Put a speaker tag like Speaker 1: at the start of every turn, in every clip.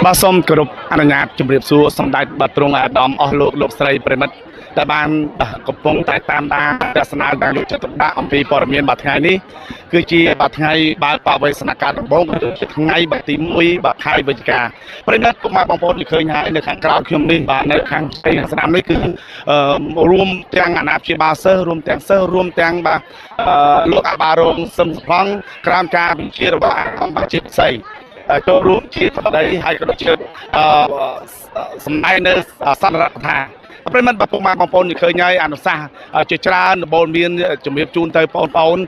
Speaker 1: បាទសូមគោរពអនុញ្ញាតជម្រាបសួរសម្ដេចបាទទ្រង់អាដាមអស់លោកស្រីប្រិមិត្តដែលបានកំពុងតែតាមដានទស្សនាតាមយកចិត្តទុកដាក់អំពីព័ត៌មានបាទថ្ងៃនេះគឺជាបាទថ្ងៃបើកបវេសនកម្មដំបូងគឺថ្ងៃបាទទី1បាទខែវិច្ឆិកាប្រិមិត្តពុកម៉ែបងប្អូនឃើញហើយនៅខាងក្រៅខ្ញុំនេះបាទនៅខាងស្រីស្នាមនេះគឺរួមទាំងអាណាព្យាបាលសិស្សរួមទាំងសិស្សរួមទាំងបាទលោកអាបារងសឹមសំឡងក្រោមការបញ្ជារបស់អង្គការជាតិផ្សេងចូលរួមជាស្ដីហើយក៏ដូចជាសម្ដែងនៅសន្និរដ្ឋថាប្រិមត្តបងប្អូនឃើញហើយអនុសាសន៍ជាច្រើនដំបូលមានជំរាបជូនទៅបងប្អូន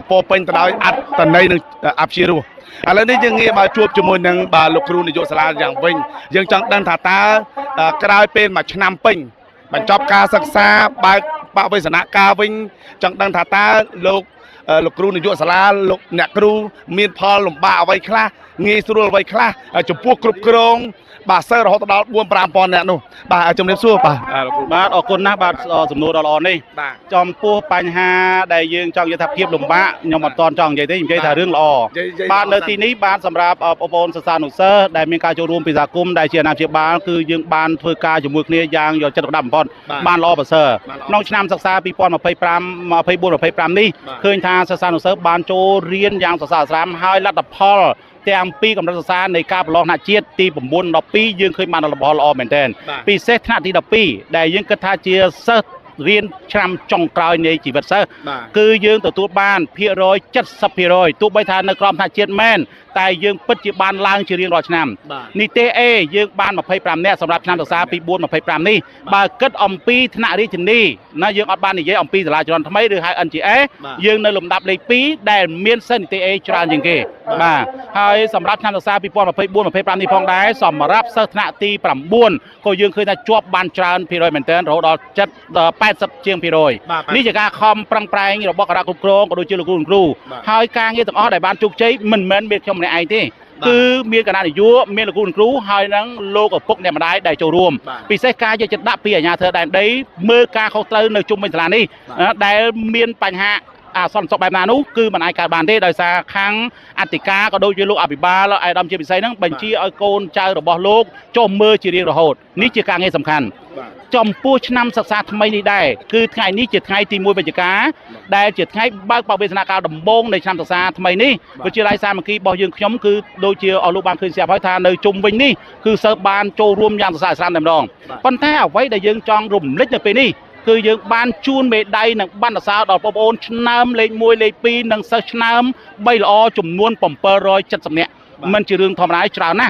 Speaker 1: ពោពេញទៅដោយអត្តន័យនិងអព្យារសឥឡូវនេះយើងងាកមកជួបជាមួយនឹងបាទលោកគ្រូនាយកសាលាយ៉ាងវិញយើងចង់ដឹងថាតើក្រោយពេលមួយឆ្នាំពេញបញ្ចប់ការសិក្សាបើកបវេសនកម្មវិញចង់ដឹងថាតើលោកគ្រូនាយកសាលាលោកអ្នកគ្រូមានផលលំបាកអ្វីខ្លះងាយស្រួលអ្វីខ្លះចំពោះគ្រប់គ្រងបាទសិស្សរហូតដល់ 4-5,000 នាក់នោះបាទជំរាបសួរបាទលោកគ្រូបាទអរគុណណាស់បាទសំណួរដ៏ល្អនេះចំពោះបញ្ហាដែលយើងចង់និយាយថាភាពលំបាកខ្ញុំអត់តន់ចង់និយាយទេនិយាយថារឿងល្អបាទនៅទីនេះបាទសម្រាប់បងប្អូនសិស្សានុសិស្សដែលមានការចូលរួមពីសហគមន៍ដែលជាអាណាព្យាបាលគឺយើងបានធ្វើការជាមួយគ្នាយ៉ាងយកចិត្តទុកដាក់បំផុតបានល្អប្រសើរក្នុងឆ្នាំសិក្សា 2025 24-25 នេះឃើញថាសិស្សានុសិស្សបានចូលរៀនយ៉ាងសស្រាលស្រាមហើយលទ្ធផលទាំងពីកម្រិតសិក្សានៃការប្រឡងថ្នាក់ជាតិទី 9 12 យើងឃើញបានលទ្ធផលល្អមែនទែនពិសេសថ្នាក់ទី 12 ដែលយើងគិតថាជាសិស្សរៀនឆ្នាំចុងក្រោយនៃជីវិតសិស្សគឺយើងទទួលបានភាគរយ 70% ទោះបីថានៅក្រោមថ្នាក់ជាតិមែនតែយើងពិតជាបានឡើងជារៀងរាល់ឆ្នាំនីតិ A យើងបាន 25 នាក់សម្រាប់ឆ្នាំសិក្សា 24-25 នេះបើគិតអំពីថ្នាក់រាជធានីណាយើងអត់បាននិយាយអំពីសាលាជំនាន់ថ្មីឬហៅ NGA យើងនៅលំដាប់លេខ 2 ដែលមានសិស្សនីតិ A ច្រើនជាងគេបាទហើយសម្រាប់ឆ្នាំសិក្សា 2024-25 នេះផងដែរសម្រាប់សិស្សថ្នាក់ទី 9 ក៏យើងឃើញថាជាប់បានច្រើនភាគរយមែនទែនរហូតដល់80 ជាងភាគរយនេះជាការខំប្រឹងប្រែងរបស់គណៈគ្រប់គ្រងក៏ដូចជាលោកគ្រូហើយការងារទាំងអស់ដែលបានជោគជ័យមិនមែនមានខ្ញុំម្នាក់ឯងទេគឺមានគណៈនាយកមានលោកគ្រូហើយនឹងលោកឪពុកអ្នកម្ដាយដែលចូលរួមពិសេសការយកចិត្តដាក់ពីអាជ្ញាធរដែនដីមើលការខុសត្រូវនៅជុំវិញសាលានេះដែលមានបញ្ហាសន្តិសុខបែបណានោះគឺមិនអាចកើតបានទេដោយសារខាងអធិការក៏ដូចជាលោកអភិបាលអាយដាមជាពិសេសហ្នឹងបញ្ជាឲ្យកូនចៅរបស់លោកចុះមើលជារៀងរហូតនេះជាការងារសំខាន់ចំពោះឆ្នាំសិក្សាថ្មីនេះដែរគឺថ្ងៃនេះជាថ្ងៃទី 1 វិច្ឆិកាដែលជាថ្ងៃបើកបវេសនកម្មដំបូងនៃឆ្នាំសិក្សាថ្មីនេះវិទ្យាល័យសាមគ្គីរបស់យើងខ្ញុំគឺដូចជាអស់លោកបានឃើញស្រាប់ហើយថានៅជុំវិញនេះគឺសិស្សបានចូលរួមយ៉ាងសស្រាលស្រាមតែម្ដងប៉ុន្តែអ្វីដែលយើងចង់រំលឹកនៅពេលនេះគឺយើងបានជូនមេដាយនិងបណ្ឌសាលដល់បងប្អូនឆ្នើមលេខ 1 លេខ 2 និងសិស្សឆ្នើម 3 ល្អចំនួន 770 នាក់មិនជារឿងធម្មតាច្រើនណាស់